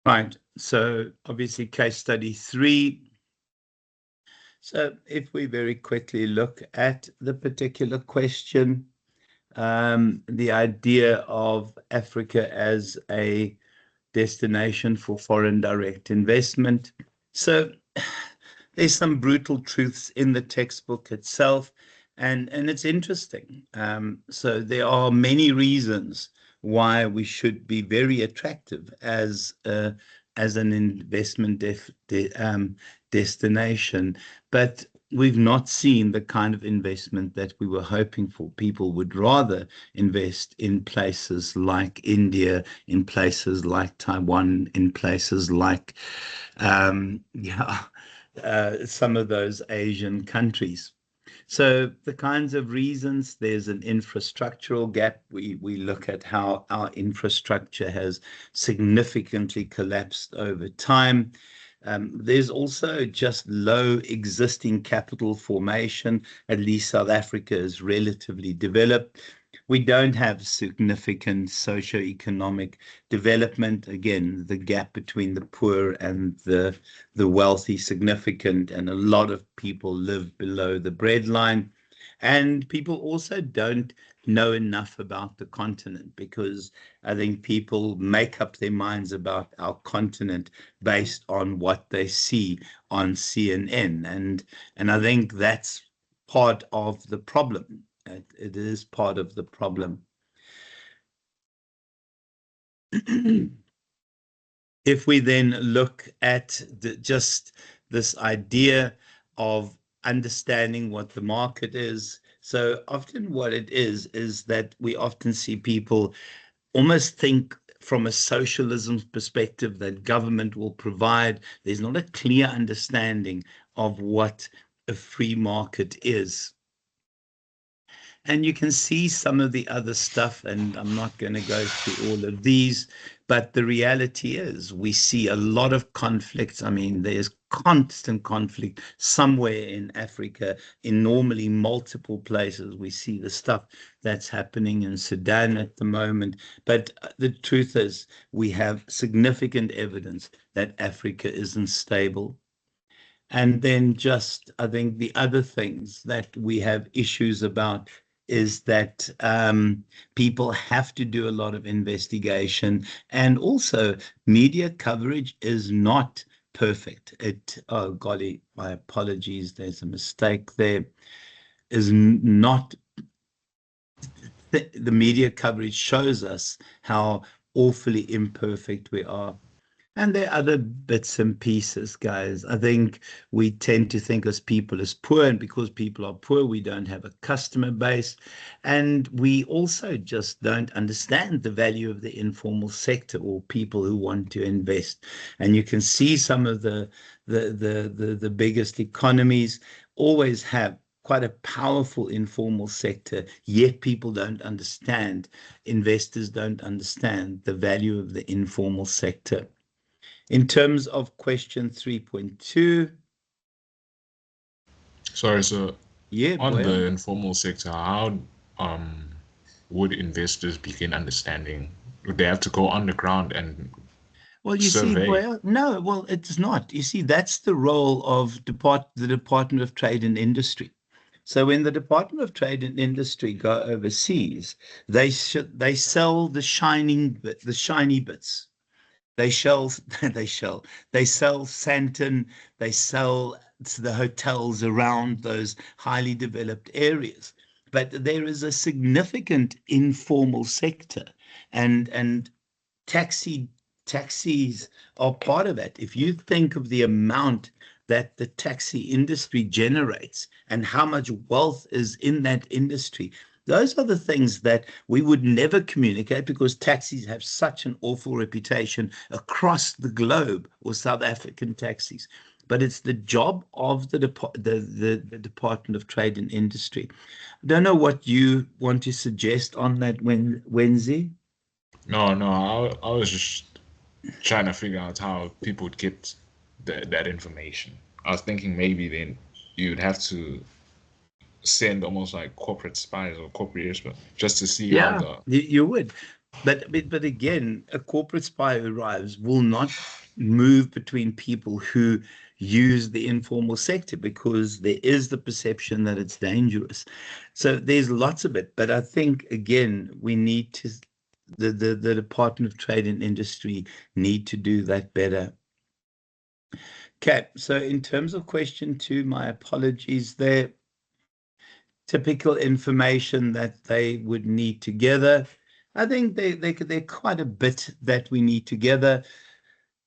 Right. So obviously case study 3. So if we very quickly look at the particular question, the idea of Africa as a destination for foreign direct investment. So there's some brutal truths in the textbook itself, and it's interesting. So there are many reasons why we should be very attractive as an investment destination, but we've not seen the kind of investment that we were hoping for. People would rather invest in places like India, in places like Taiwan, in places like some of those Asian countries. So the kinds of reasons, there's an infrastructural gap. We look at how our infrastructure has significantly collapsed over time. There's also just low existing capital formation. At least South Africa is relatively developed. We don't have significant socio-economic development. Again, the gap between the poor and the wealthy significant, and a lot of people live below the breadline. And people also don't know enough about the continent, because I think people make up their minds about our continent based on what they see on CNN. And I think that's part of the problem. It is part of the problem. If we then look at just this idea of understanding what the market is, so often what it is that we often see people almost think from a socialism perspective that government will provide. There's not a clear understanding of what a free market is. And you can see some of the other stuff, and I'm not going to go through all of these, but the reality is we see a lot of conflicts. I mean, there's constant conflict somewhere in Africa, in normally multiple places. We see the stuff that's happening in Sudan at the moment. But the truth is, we have significant evidence that Africa isn't stable. And then just, I think the other things that we have issues about is that people have to do a lot of investigation, and also media coverage is not perfect. Oh golly, my apologies, there's a mistake there. Is not, the media coverage shows us how awfully imperfect we are. And there are other bits and pieces, guys. I think we tend to think as people as poor, and because people are poor, we don't have a customer base. And we also just don't understand the value of the informal sector or people who want to invest. And you can see some of the biggest economies always have quite a powerful informal sector, yet people don't understand, investors don't understand the value of the informal sector. In terms of question 3.2. Sorry, so Yeah, on well, the informal sector, how would investors begin understanding? Would they have to go underground and you see, survey? no, well, it's not. You see, that's the role of the Department of Trade and Industry. So when the Department of Trade and Industry go overseas, they sell the shiny bits. They sell, they sell Santon, they sell to the hotels around those highly developed areas. But there is a significant informal sector, and taxi taxis are part of it. If you think of the amount that the taxi industry generates and how much wealth is in that industry, those are the things that we would never communicate, because taxis have such an awful reputation across the globe, or South African taxis. But it's the job of the Department of Trade and Industry. I don't know what you want to suggest on that, Wednesday. No, no, I was just trying to figure out how people would get that information. I was thinking maybe then you'd have to send almost like corporate spies or corporate espions just to see how Yeah, the you would. But again, a corporate spy who arrives will not move between people who use the informal sector because there is the perception that it's dangerous. So there's lots of it. But I think again, we need to the Department of Trade and Industry need to do that better. Okay, so in terms of question two, my apologies there. Typical information that they would need together. I think they're quite a bit that we need together.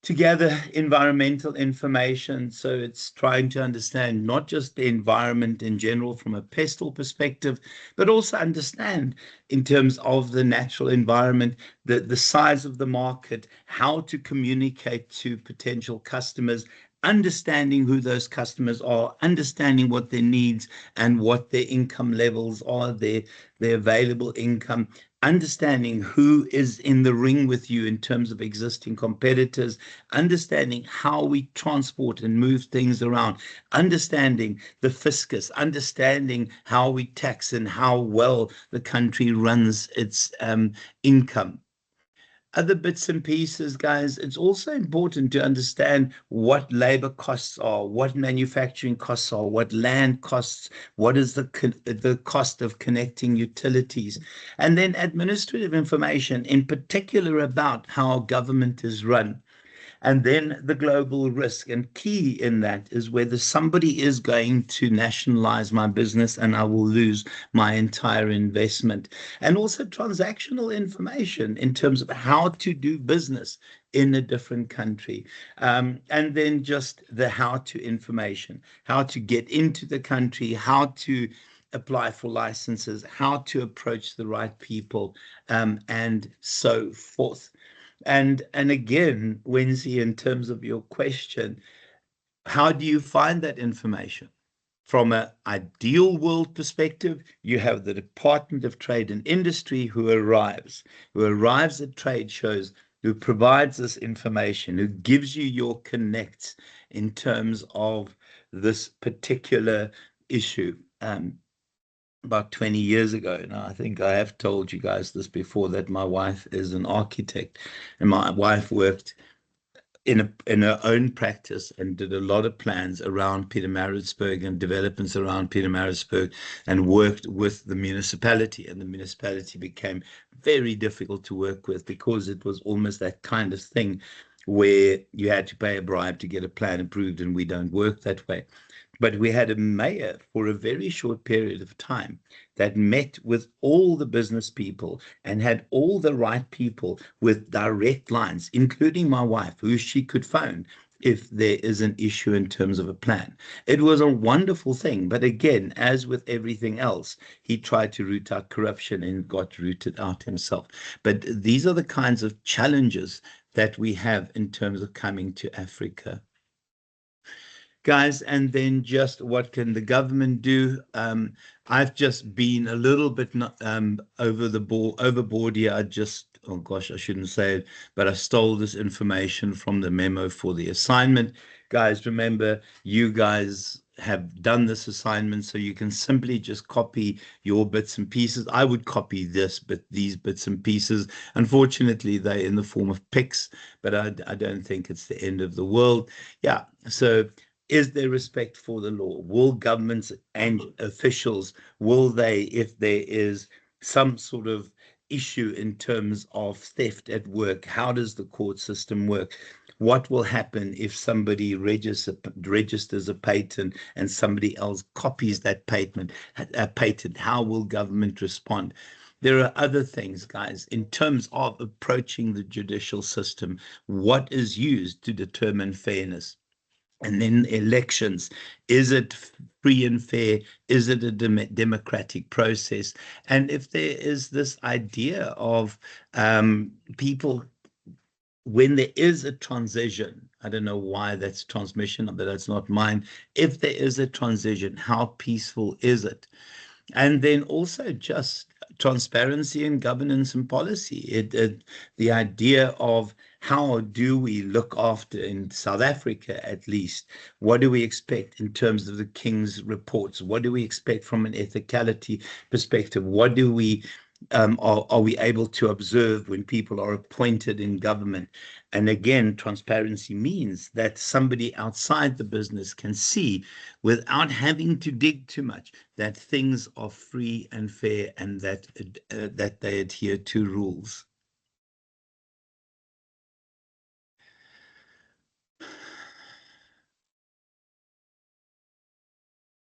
To gather environmental information. So it's trying to understand not just the environment in general from a pestle perspective, but also understand in terms of the natural environment, the size of the market, how to communicate to potential customers, understanding who those customers are, understanding what their needs and what their income levels are, their available income, understanding who is in the ring with you in terms of existing competitors, understanding how we transport and move things around, understanding the fiscus, understanding how we tax and how well the country runs its income. Other bits and pieces, guys, it's also important to understand what labor costs are, what manufacturing costs are, what land costs, what is the cost of connecting utilities, and then administrative information, in particular about how government is run. And then the global risk. And key in that is whether somebody is going to nationalize my business and I will lose my entire investment. And also transactional information in terms of how to do business in a different country. And then just the how to information, how to get into the country, how to apply for licenses, how to approach the right people, and so forth. And again, Wendy, in terms of your question, how do you find that information? From an ideal world perspective, you have the Department of Trade and Industry who arrives at trade shows, who provides this information, who gives you your connects in terms of this particular issue. About 20 years ago. Now, I think I have told you guys this before, that my wife is an architect, and my wife worked in her own practice and did a lot of plans around Pietermaritzburg and developments around Pietermaritzburg, and worked with the municipality. And the municipality became very difficult to work with because it was almost that kind of thing where you had to pay a bribe to get a plan approved, and we don't work that way. But we had a mayor for a very short period of time that met with all the business people and had all the right people with direct lines, including my wife, who she could phone if there is an issue in terms of a plan. It was a wonderful thing. But again, as with everything else, he tried to root out corruption and got rooted out himself. But these are the kinds of challenges that we have in terms of coming to Africa. Guys, and then just what can the government do? I've just been a little bit overboard here. Oh gosh, I shouldn't say it, but I stole this information from the memo for the assignment. Guys, remember, you guys have done this assignment, so you can simply just copy your bits and pieces. I would copy this, but these bits and pieces, unfortunately, they're in the form of pics, but I don't think it's the end of the world. Yeah, so is there respect for the law? Will governments and officials, will they, if there is some sort of issue in terms of theft at work, how does the court system work? What will happen if somebody registers a patent and somebody else copies that patent? How will government respond? There are other things, guys, in terms of approaching the judicial system. What is used to determine fairness? And then elections, is it free and fair? Is it a democratic process? And if there is this idea of people, when there is a transition, I don't know why that's transmission, but that's not mine. If there is a transition, how peaceful is it? And then also just transparency in governance and policy. The idea of how do we look after, in South Africa at least, what do we expect in terms of the King's reports? What do we expect from an ethicality perspective? What do we are we able to observe when people are appointed in government? And again, transparency means that somebody outside the business can see without having to dig too much that things are free and fair and that they adhere to rules.